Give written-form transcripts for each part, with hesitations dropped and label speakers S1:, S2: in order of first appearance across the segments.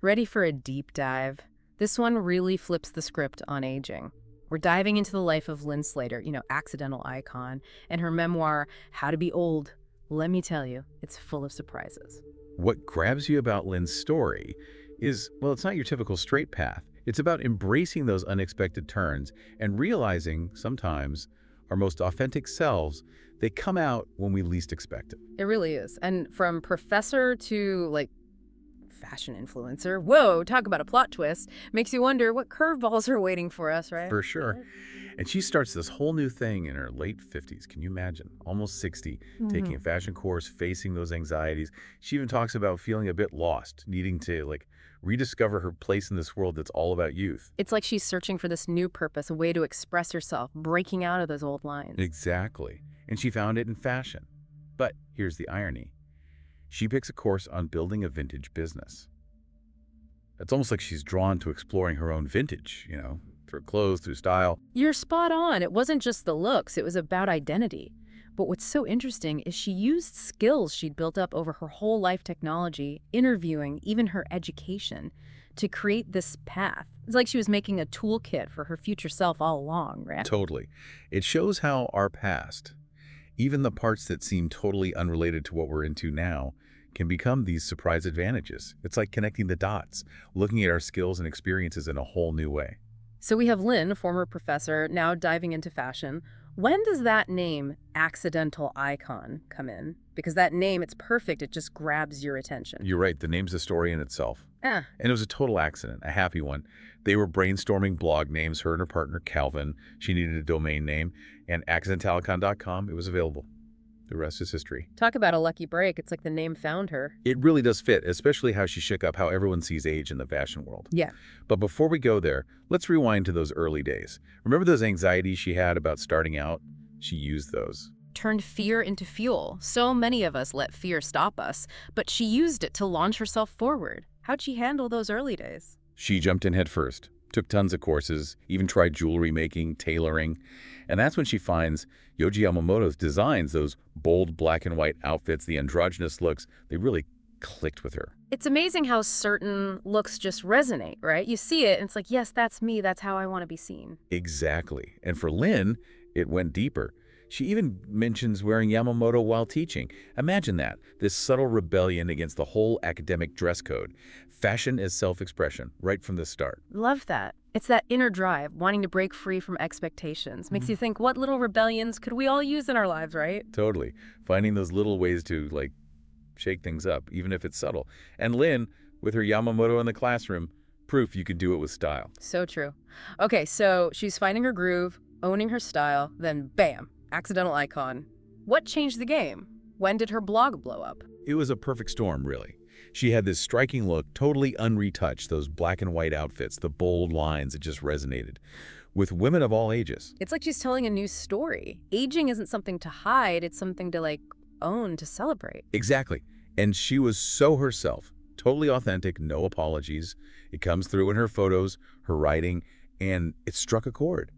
S1: Ready for a deep dive? This one really flips the script on aging. We're diving into the life of Lyn Slater, accidental icon, and her memoir, How to Be Old. Let me tell you, it's full of surprises.
S2: What grabs you about Lyn's story is, well, it's not your typical straight path. It's about embracing those unexpected turns and realizing sometimes our most authentic selves, they come out when we least expect it.
S1: It really is. And from professor to, fashion influencer, whoa, talk about a plot twist. Makes you wonder what curveballs are waiting for us, right?
S2: For sure. And she starts this whole new thing in her late 50s. Can you imagine? Almost 60, taking a fashion course, facing those anxieties. She even talks about feeling a bit lost, needing to rediscover her place in this world that's all about youth.
S1: It's like she's searching for this new purpose, a way to express herself, breaking out of those old lines.
S2: Exactly. And she found it in fashion. But here's the irony. She picks a course on building a vintage business. It's almost like she's drawn to exploring her own vintage, through clothes, through style.
S1: You're spot on. It wasn't just the looks, it was about identity. But what's so interesting is she used skills she'd built up over her whole life, technology, interviewing, even her education, to create this path. It's like she was making a toolkit for her future self all along, right?
S2: Totally. It shows how our past, even the parts that seem totally unrelated to what we're into now, can become these surprise advantages. It's like connecting the dots, looking at our skills and experiences in a whole new way.
S1: So we have Lyn, a former professor, now diving into fashion. When does that name, accidental icon, come in? Because that name, it's perfect. It just grabs your attention.
S2: You're right. The name's a story in itself.
S1: Ah.
S2: And it was a total accident, a happy one. They were brainstorming blog names, her and her partner, Calvin. She needed a domain name, and accidentalicon.com, it was available. The rest is history.
S1: Talk about a lucky break. It's like the name found her.
S2: It really does fit, especially how she shook up how everyone sees age in the fashion world.
S1: Yeah.
S2: But before we go there, let's rewind to those early days. Remember those anxieties she had about starting out? She used those.
S1: Turned fear into fuel. So many of us let fear stop us, but she used it to launch herself forward. How'd she handle those early days?
S2: She jumped in head first, took tons of courses, even tried jewelry making, tailoring. And that's when she finds Yohji Yamamoto's designs, those bold black and white outfits, the androgynous looks, they really clicked with her.
S1: It's amazing how certain looks just resonate, right? You see it, and it's like, yes, that's me. That's how I want to be seen.
S2: Exactly. And for Lyn, it went deeper. She even mentions wearing Yamamoto while teaching. Imagine that, this subtle rebellion against the whole academic dress code. Fashion as self-expression, right from the start.
S1: Love that. It's that inner drive, wanting to break free from expectations. Makes you think, what little rebellions could we all use in our lives, right?
S2: Totally. Finding those little ways to, shake things up, even if it's subtle. And Lyn, with her Yamamoto in the classroom, proof you can do it with style.
S1: So true. Okay, so she's finding her groove, owning her style, then bam, accidental icon. What changed the game? When did her blog blow up?
S2: It was a perfect storm, really. She had this striking look, totally unretouched, those black and white outfits, the bold lines, it just resonated with women of all ages.
S1: It's like she's telling a new story. Aging isn't something to hide, it's something to own, to celebrate.
S2: Exactly. And she was so herself, totally authentic, no apologies. It comes through in her photos, her writing, and it struck a chord.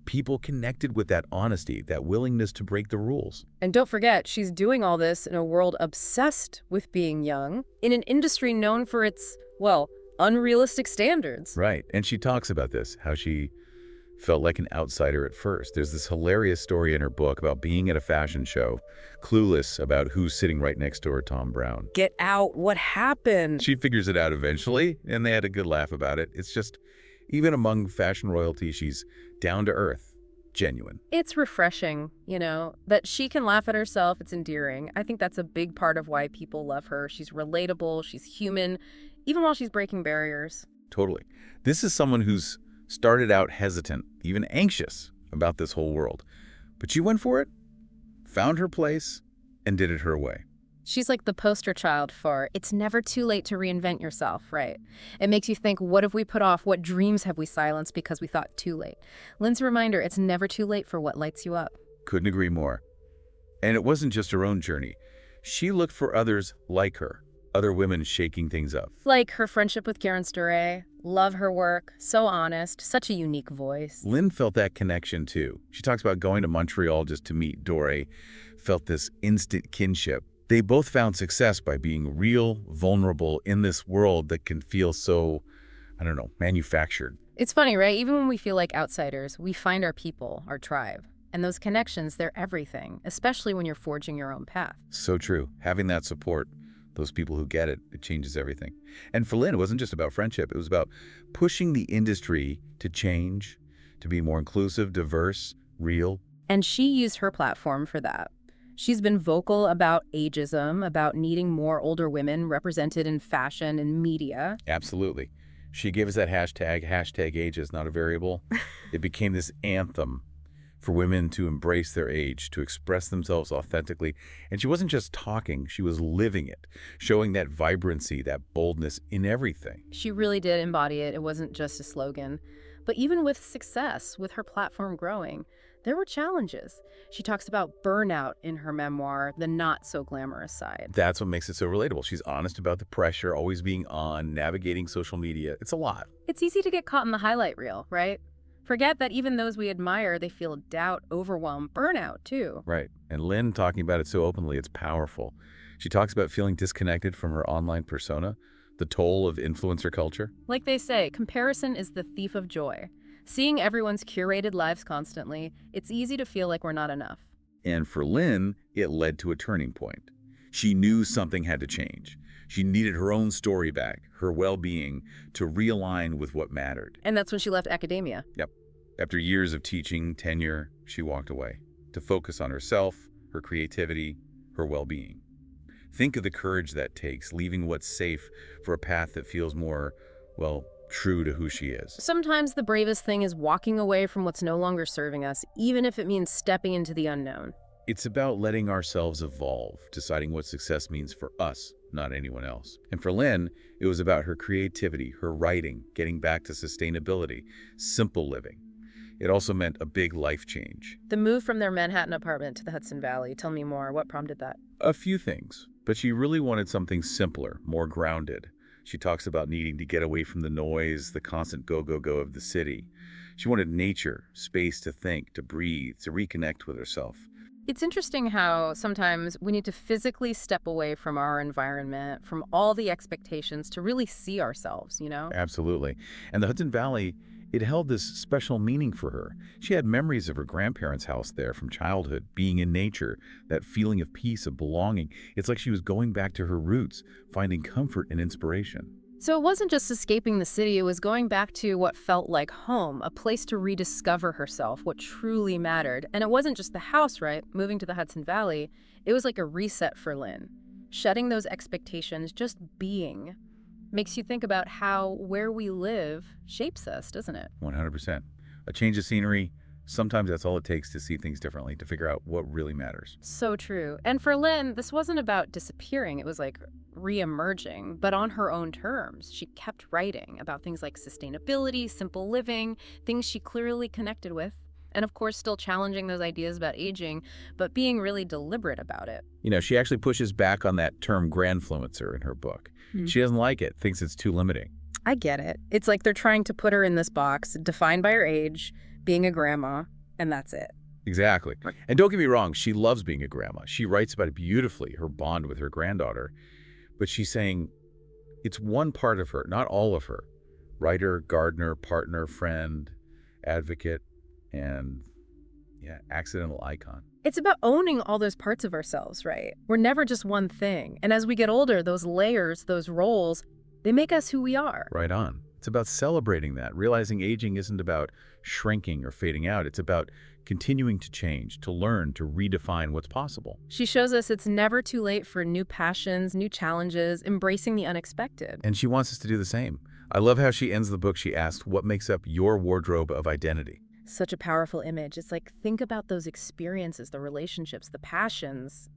S2: People connected with that honesty, that willingness to break the rules.
S1: And don't forget, she's doing all this in a world obsessed with being young, in an industry known for its, unrealistic standards.
S2: Right. And she talks about this, how she felt like an outsider at first. There's this hilarious story in her book about being at a fashion show, clueless about who's sitting right next to her, Tom Brown.
S1: Get out. What happened?
S2: She figures it out eventually, and they had a good laugh about it. It's just, even among fashion royalty, she's down to earth, genuine.
S1: It's refreshing, that she can laugh at herself. It's endearing. I think that's a big part of why people love her. She's relatable. She's human, even while she's breaking barriers.
S2: Totally. This is someone who's started out hesitant, even anxious about this whole world. But she went for it, found her place, and did it her way.
S1: She's like the poster child for, it's never too late to reinvent yourself, right? It makes you think, what have we put off? What dreams have we silenced because we thought too late? Lyn's a reminder, it's never too late for what lights you up.
S2: Couldn't agree more. And it wasn't just her own journey. She looked for others like her, other women shaking things up.
S1: Like her friendship with Karen Sture. Love her work. So honest. Such a unique voice.
S2: Lyn felt that connection too. She talks about going to Montreal just to meet Dore, felt this instant kinship. They both found success by being real, vulnerable in this world that can feel so, I don't know, manufactured.
S1: It's funny, right? Even when we feel like outsiders, we find our people, our tribe. And those connections, they're everything, especially when you're forging your own path.
S2: So true. Having that support, those people who get it, it changes everything. And for Lyn, it wasn't just about friendship. It was about pushing the industry to change, to be more inclusive, diverse, real.
S1: And she used her platform for that. She's been vocal about ageism, about needing more older women represented in fashion and media.
S2: Absolutely. She gave us that hashtag age is not a variable. It became this anthem for women to embrace their age, to express themselves authentically. And she wasn't just talking, she was living it, showing that vibrancy, that boldness in everything.
S1: She really did embody it. It wasn't just a slogan. But even with success, with her platform growing, there were challenges. She talks about burnout in her memoir, the not-so-glamorous side.
S2: That's what makes it so relatable. She's honest about the pressure, always being on, navigating social media. It's a lot.
S1: It's easy to get caught in the highlight reel, right? Forget that even those we admire, they feel doubt, overwhelm, burnout, too.
S2: Right. And Lyn talking about it so openly, it's powerful. She talks about feeling disconnected from her online persona, the toll of influencer culture.
S1: Like they say, comparison is the thief of joy. Seeing everyone's curated lives constantly, it's easy to feel like we're not enough.
S2: And for Lyn, it led to a turning point. She knew something had to change. She needed her own story back, her well-being, to realign with what mattered.
S1: And that's when she left academia.
S2: Yep. After years of teaching, tenure, she walked away to focus on herself, her creativity, her well-being. Think of the courage that takes, leaving what's safe for a path that feels more, well, true to who she is.
S1: Sometimes the bravest thing is walking away from what's no longer serving us, even if it means stepping into the unknown.
S2: It's about letting ourselves evolve, deciding what success means for us, not anyone else. And for Lyn, it was about her creativity, her writing, getting back to sustainability, simple living. It also meant a big life change.
S1: The move from their Manhattan apartment to the Hudson Valley. Tell me more. What prompted that?
S2: A few things, but she really wanted something simpler, more grounded. She talks about needing to get away from the noise, the constant go-go-go of the city. She wanted nature, space to think, to breathe, to reconnect with herself.
S1: It's interesting how sometimes we need to physically step away from our environment, from all the expectations to really see ourselves, you know?
S2: Absolutely. And the Hudson Valley, it held this special meaning for her. She had memories of her grandparents' house there from childhood, being in nature, that feeling of peace, of belonging. It's like she was going back to her roots, finding comfort and inspiration.
S1: So it wasn't just escaping the city, it was going back to what felt like home, a place to rediscover herself, what truly mattered. And it wasn't just the house, right? Moving to the Hudson Valley, it was like a reset for Lyn. Shedding those expectations, just being, makes you think about how where we live shapes us, doesn't it?
S2: 100%. A change of scenery, sometimes that's all it takes to see things differently, to figure out what really matters.
S1: So true. And for Lyn, this wasn't about disappearing. It was like re-emerging, but on her own terms. She kept writing about things like sustainability, simple living, things she clearly connected with. And of course, still challenging those ideas about aging, but being really deliberate about it.
S2: You know, she actually pushes back on that term grandfluencer in her book. She doesn't like it, thinks it's too limiting.
S1: I get it. It's like they're trying to put her in this box, defined by her age, being a grandma, and that's it.
S2: Exactly. And don't get me wrong, she loves being a grandma. She writes about it beautifully, her bond with her granddaughter. But she's saying it's one part of her, not all of her. Writer, gardener, partner, friend, advocate, and accidental icon.
S1: It's about owning all those parts of ourselves, right? We're never just one thing. And as we get older, those layers, those roles, they make us who we are.
S2: Right on. It's about celebrating that, realizing aging isn't about shrinking or fading out. It's about continuing to change, to learn, to redefine what's possible.
S1: She shows us it's never too late for new passions, new challenges, embracing the unexpected.
S2: And she wants us to do the same. I love how she ends the book. She asks, what makes up your wardrobe of identity?
S1: Such a powerful image. It's like, think about those experiences, the relationships, the passions.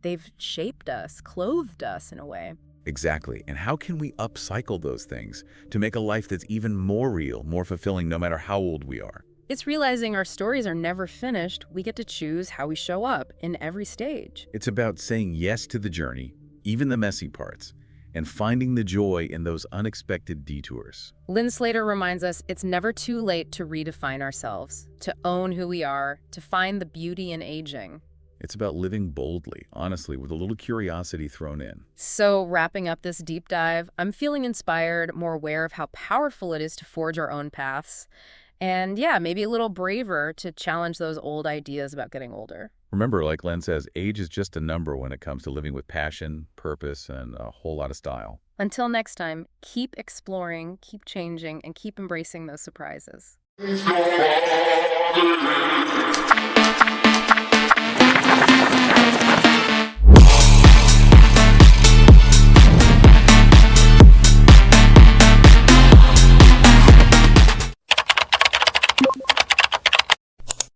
S1: They've shaped us, clothed us in a way.
S2: Exactly. And how can we upcycle those things to make a life that's even more real, more fulfilling, no matter how old we are?
S1: It's realizing our stories are never finished. We get to choose how we show up in every stage.
S2: It's about saying yes to the journey, even the messy parts, and finding the joy in those unexpected detours.
S1: Lyn Slater reminds us it's never too late to redefine ourselves, to own who we are, to find the beauty in aging.
S2: It's about living boldly, honestly, with a little curiosity thrown in.
S1: So, wrapping up this deep dive, I'm feeling inspired, more aware of how powerful it is to forge our own paths. And yeah, maybe a little braver to challenge those old ideas about getting older.
S2: Remember, like Len says, age is just a number when it comes to living with passion, purpose, and a whole lot of style.
S1: Until next time, keep exploring, keep changing, and keep embracing those surprises.